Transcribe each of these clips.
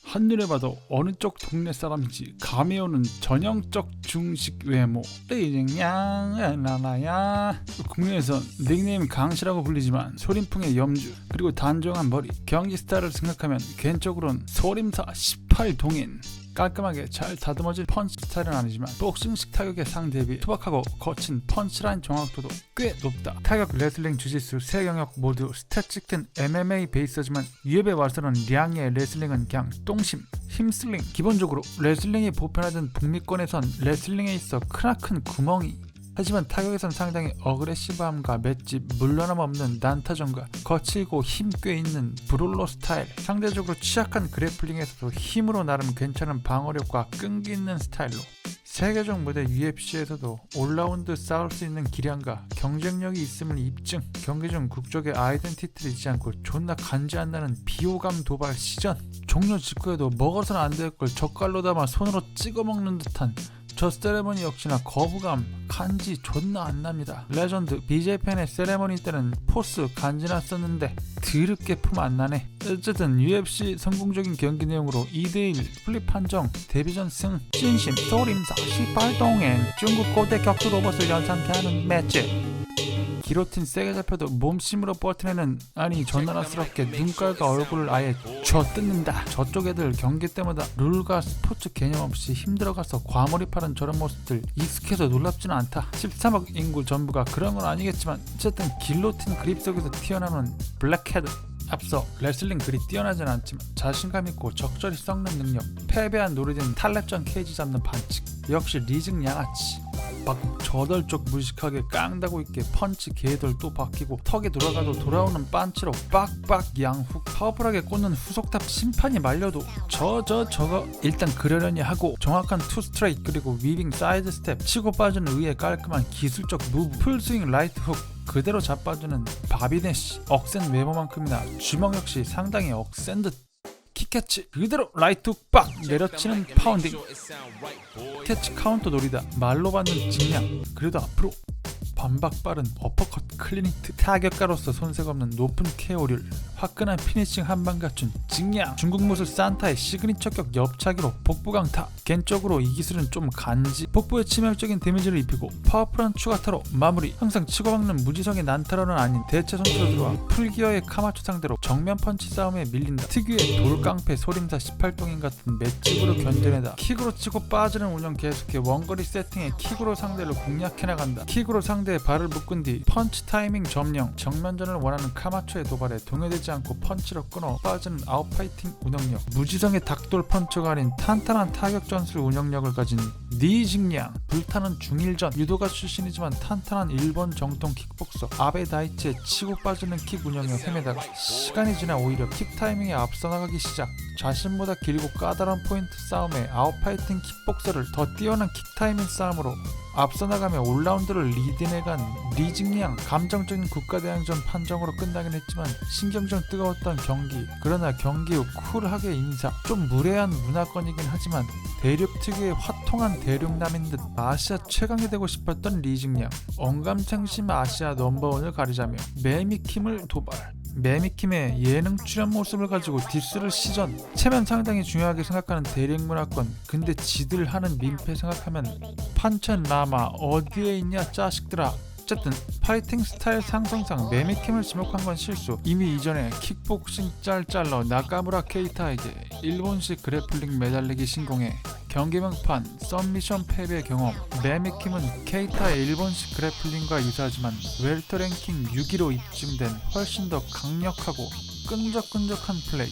한눈에 봐도 어느 쪽 동네 사람인지 감이 오는 전형적 중식 외모. 나나야. 국내에선 닉네임 강씨라고 불리지만 소림풍의 염주 그리고 단정한 머리, 경기 스타일을 생각하면 개인적으로는 소림사 18동인. 깔끔하게 잘 다듬어진 펀치 스타일은 아니지만 복싱식 타격의 상 대비 투박하고 거친 펀치라인 정확도도 꽤 높다. 타격, 레슬링, 주짓수 세 영역 모두 스탯 찍힌 MMA 베이스지만 위협에 와서는 량의 레슬링은 그냥 똥심, 힘슬링. 기본적으로 레슬링이 보편화된 북미권에선 레슬링에 있어 크나큰 구멍이, 하지만 타격에선 상당히 어그레시브함과 맷집, 물러남 없는 난타전과 거칠고 힘 꽤 있는 브롤러 스타일, 상대적으로 취약한 그래플링에서도 힘으로 나름 괜찮은 방어력과 끈기 있는 스타일로 세계적 무대 UFC에서도 올라운드 싸울 수 있는 기량과 경쟁력이 있음을 입증. 경기 중 국적의 아이덴티티를 잊지 않고 존나 간지 안 나는 비호감 도발 시전. 종료 직후에도 먹어서는 안 될 걸 젓갈로 담아 손으로 찍어 먹는 듯한 저 세레머니 역시나 거부감, 간지 존나 안 납니다. 레전드 BJ팬의 세레머니 때는 포스 간지나 썼는데 드럽게 품 안 나네. 어쨌든 UFC 성공적인 경기 내용으로 2대1 플립 판정, 데뷔전 승, 진심 소림사 18동엔 중국 고대 격투 로봇을 연상케 하는 매치. 기로틴 세게 잡혀도 몸심으로 버텨내는, 아니 전나라스럽게 눈깔과 얼굴을 아예 쥐어뜯는다. 저쪽 애들 경기 때마다 룰과 스포츠 개념 없이 힘들어가서 과몰입하는 저런 모습들 익숙해서 놀랍지는 않다. 13억 인구 전부가 그런 건 아니겠지만 어쨌든 길로틴 그립 속에서 튀어나오는 블랙헤드. 앞서 레슬링 그리 뛰어나진 않지만 자신감 있고 적절히 썩는 능력, 패배한 노리된 탈랩전 케이지 잡는 반칙, 역시 리징 양아치. 막 저덜 쪽 무식하게 깡다고 있게 펀치 개돌 또 박히고 턱에 돌아가도 돌아오는 빤치로 빡빡 양훅, 파워풀하게 꽂는 후속탑 심판이 말려도 저거 일단 그러려니 하고 정확한 투 스트레이트 그리고 위빙 사이드 스텝, 치고 빠지는 의의 깔끔한 기술적 무브, 풀스윙 라이트 훅 그대로 자빠주는 바비네시. 억센 외모만큼이나 주먹 역시 상당히 억센 듯. 킥캐치 그대로 라이트 훅 빡 내려치는 파운딩, 캐치 카운터 노리다 말로 받는 직량, 그래도 앞으로 반박 빠른 어퍼컷 클리니트, 타격가로서 손색 없는 높은 KO율, 화끈한 피니싱 한방 갖춘 직량, 중국 무술 산타의 시그니처격 옆차기로 복부 강타. 개인적으로 이 기술은 좀 간지. 복부에 치명적인 데미지를 입히고 파워풀한 추가타로 마무리. 항상 치고박는 무지성의 난타로는 아닌 대체 선수로 들어와 풀기어의 카마초 상대로 정면 펀치 싸움에 밀린다. 특유의 돌깡패 소림사 18동인 같은 맷집으로 견뎌내다 킥으로 치고 빠지는 운영 계속해 원거리 세팅에 킥으로 상대를 공략해나간다. 킥으로 상대의 발을 묶은 뒤 펀치 타이밍 점령, 정면전을 원하는 카마초의 도발에 동요되지 않고 펀치로 끊어 빠지는 아웃파이팅 운영력, 무지성의 닭돌 펀치가 아닌 탄탄한 타격 전술 운영력을 가진 니직량, 불타는 중일전 유도가 출신이지만 탄탄한 일본 정통 킥복서 아베 다이치의 치고 빠지는 킥 운영에 헤매다가 시간이 지나 오히려 킥 타이밍에 앞서 나가기 시작. 자신보다 길고 까다로운 포인트 싸움에 아웃파이팅 킥복서를 더 뛰어난 킥 타이밍 싸움으로 앞서 나가며 올라운드를 리드해간 리징량. 감정적인 국가대항전 판정으로 끝나긴 했지만 신경전 뜨거웠던 경기. 그러나 경기 후 쿨하게 인사. 좀 무례한 문화권이긴 하지만 대륙 특유의 화통한 대륙남인 듯 아시아 최강이 되고 싶었던 리징량. 언감생심 아시아 넘버원을 가리자며 매미킴을 도발. 매미킴의 예능 출연 모습을 가지고 디스를 시전. 체면 상당히 중요하게 생각하는 대륙 문화권. 근데 지들 하는 민폐 생각하면 판첸 라마 어디에 있냐 짜식들아. 어쨌든 파이팅 스타일 상승상 매미킴을 지목한 건 실수. 이미 이전에 킥복싱 짤짤러 나카무라 케이타에게 일본식 그래플링 매달리기 신공해 경기 명판 썸미션 패배 경험. 매미킴은 케이타의 일본식 그래플링과 유사하지만 웰터 랭킹 6위로 입증된 훨씬 더 강력하고 끈적끈적한 플레이.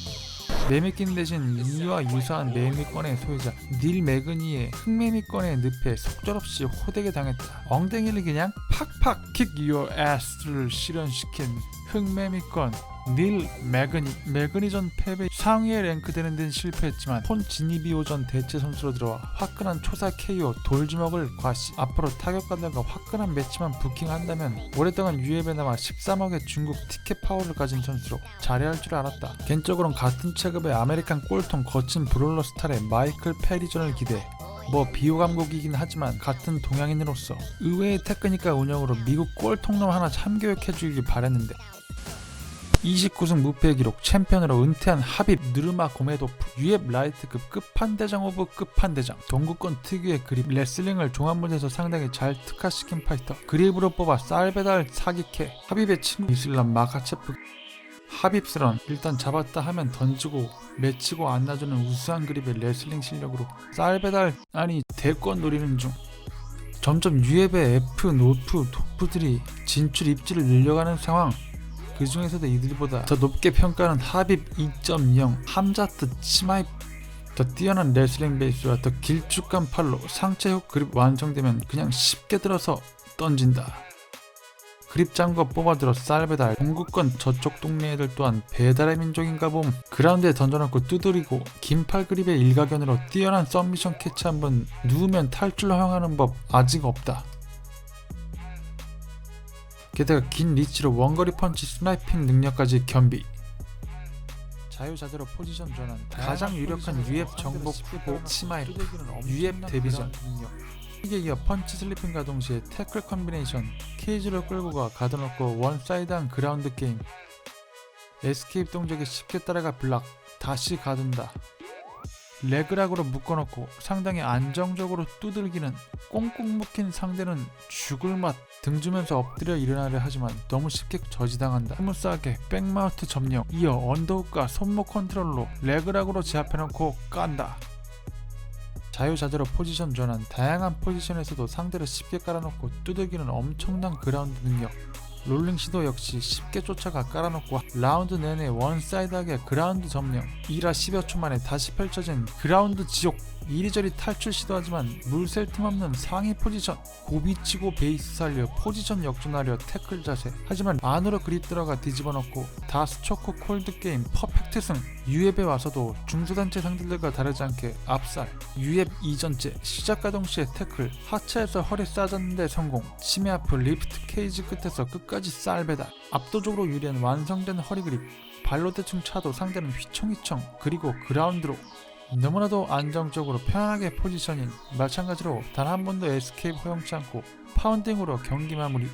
매미킴 대신 이와 유사한 매미권의 소유자 닐 매그니의 흑매미권의 늪에 속절없이 호되게 당했다. 엉덩이를 그냥 팍팍 kick your ass를 실현시킨 흑매미권 닐 매그니. 매그니전 패배 상위에 랭크되는 데는 실패했지만 폰 지니비오전 대체 선수로 들어와 화끈한 초사 KO 돌주먹을 과시. 앞으로 타격가들과 화끈한 매치만 부킹한다면 오랫동안 유앱에 남아 13억의 중국 티켓 파워를 가진 선수로 잘해야 할 줄 알았다. 개인적으로는 같은 체급의 아메리칸 꼴통 거친 브롤러 스타일의 마이클 페리전을 기대해. 뭐 비호감곡이긴 하지만 같은 동양인으로서 의외의 테크닉과 운영으로 미국 꼴통놈 하나 참교육해주길 바랬는데 29승 무패 기록, 챔피언으로 은퇴한 하빕 누르마고메도프, UFC 라이트급 끝판대장 오브 끝판대장, 동구권 특유의 그립, 레슬링을 종합무대에서 상당히 잘 특화시킨 파이터, 그립으로 뽑아 쌀배달 사기캐, 하빕의 친구 이슬람 마카체프. 하빕스런 일단 잡았다 하면 던지고 맺히고 안 놔주는 우수한 그립의 레슬링 실력으로 쌀배달 아니 대권 노리는 중. 점점 UF의 F, 노프, 토프들이 진출 입지를 늘려가는 상황. 그 중에서도 이들보다 더 높게 평가하는 하빕 2.0, 함자트 치마입. 더 뛰어난 레슬링 베이스와 더 길쭉한 팔로 상체 후 그립 완성되면 그냥 쉽게 들어서 던진다. 그립 짠거 뽑아들어 쌀배달. 동구권 저쪽 동네 애들 또한 배달의 민족인가 봄. 그라운드에 던져놓고 두드리고 긴팔 그립의 일가견으로 뛰어난 썸미션 캐치 한번 누우면 탈출 허용하는 법 아직 없다. 게다가 긴 리치로 원거리 펀치 스나이핑 능력까지 겸비. 자유자재로 포지션 전환. 가장 유력한 UF 정복 후보 치마입. UF 데뷔전 이게 이어 펀치 슬리핑과 동시에 태클 컴비네이션, 케이지로 끌고 가 가둬놓고 원사이드한 그라운드 게임. 에스케이프 동작에 쉽게 따라가 블락, 다시 가둔다. 레그락으로 묶어놓고 상당히 안정적으로 두들기는. 꽁꽁 묶인 상대는 죽을 맛. 등주면서 엎드려 일어나려 하지만 너무 쉽게 저지당한다. 스무스하게 백마우트 점령, 이어 언더훅과 손목 컨트롤로 레그락으로 제압해놓고 깐다. 자유자재로 포지션 전환. 다양한 포지션에서도 상대를 쉽게 깔아놓고 두들기는 엄청난 그라운드 능력. 롤링 시도 역시 쉽게 쫓아가 깔아놓고 라운드 내내 원사이드하게 그라운드 점령. 2라 10여 초 만에 다시 펼쳐진 그라운드 지옥. 이리저리 탈출 시도하지만 물샐 틈 없는 상위 포지션. 고비치고 베이스 살려 포지션 역전하려 태클 자세. 하지만 안으로 그립 들어가 뒤집어놓고 다스 초코 콜드 게임 퍼펙트 승. UF에 와서도 중소단체 상대들과 다르지 않게 압살. UF 이전째 시작과 동시에 태클. 하체에서 허리 싸졌는데 성공. 치매 앞 리프트 케이지 끝에서 끝까지 쌀배달. 압도적으로 유리한 완성된 허리 그립. 발로 대충 차도 상대는 휘청휘청. 그리고 그라운드로. 너무나도 안정적으로 편안하게 포지셔닝. 마찬가지로 단 한 번도 에스케이프 허용치 않고 파운딩으로 경기 마무리.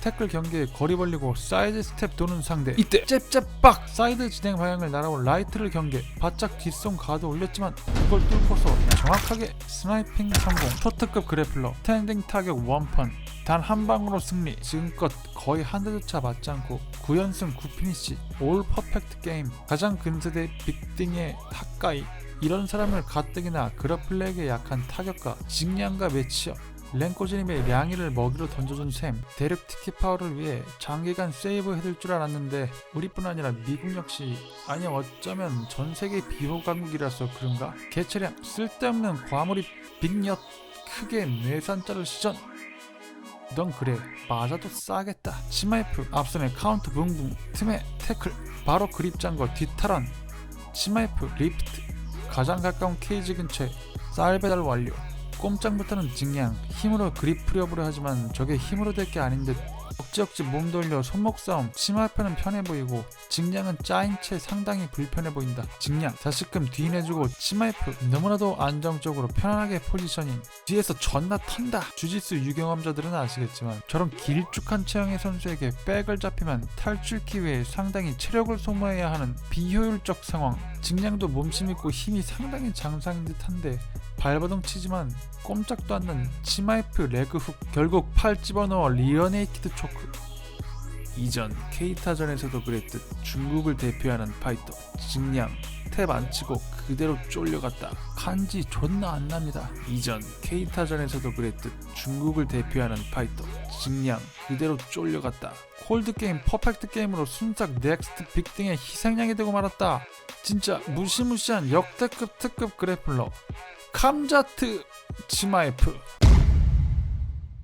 태클 경기에 거리 벌리고 사이드 스텝 도는 상대. 이때 잽잽박 사이드 진행 방향을 날아올 라이트를 경계. 바짝 뒷손 가드 올렸지만 그걸 뚫고서 정확하게 스나이핑 성공. 초특급 그래플러 스탠딩 타격 원펀. 단 한 방으로 승리. 지금껏 거의 한 대조차 맞지 않고 9연승 9피니시. 올 퍼펙트 게임. 가장 근세대 빅딩의 핫가이. 이런 사람을 가뜩이나 그래플렉에 약한 타격가 직량과 매치업. 랭꼬즈님의 량이를 먹이로 던져준 셈. 대륙 티켓 파워를 위해 장기간 세이브 해둘 줄 알았는데 우리뿐 아니라 미국 역시, 아니 어쩌면 전세계 비호강국이라서 그런가? 개체량 쓸데없는 과몰입 빅엿. 크게 뇌산자를 시전. 넌 그래 맞아도 싸겠다. 치마이프 앞선에 카운트 붕붕. 틈에 태클. 바로 그립 짠거 뒤탈환. 치마이프 리프트. 가장 가까운 케이지 근처에 쌀배달 완료. 꼼짝 못하는 직량. 힘으로 그립 프리업을 하지만 저게 힘으로 될 게 아닌 듯. 억지억지 몸 돌려 손목 싸움. 치마이프는 편해 보이고 직량은 짜인 채 상당히 불편해 보인다. 직량 다시금 뒤내주고 치마이프. 너무나도 안정적으로 편안하게 포지셔닝. 뒤에서 존나 턴다. 주짓수 유경험자들은 아시겠지만 저런 길쭉한 체형의 선수에게 백을 잡히면 탈출기 위해 상당히 체력을 소모해야 하는 비효율적 상황. 직량도 몸심 있고 힘이 상당히 장상인 듯한데 발버둥 치지만 꼼짝도 않는 치마이프 레그훅. 결국 팔 집어넣어 리어네이티드 초크. 이전 케이타전에서도 그랬듯 중국을 대표하는 파이터 직량. 탭 안 치고 그대로 쫄려갔다. 간지 존나 안 납니다. 이전 케이타전에서도 그랬듯 중국을 대표하는 파이터 직량. 그대로 쫄려갔다. 콜드게임 퍼펙트 게임으로 순삭 넥스트 빅등의 희생양이 되고 말았다. 진짜 무시무시한 역대급 특급 그래플러 감자트 치마이프.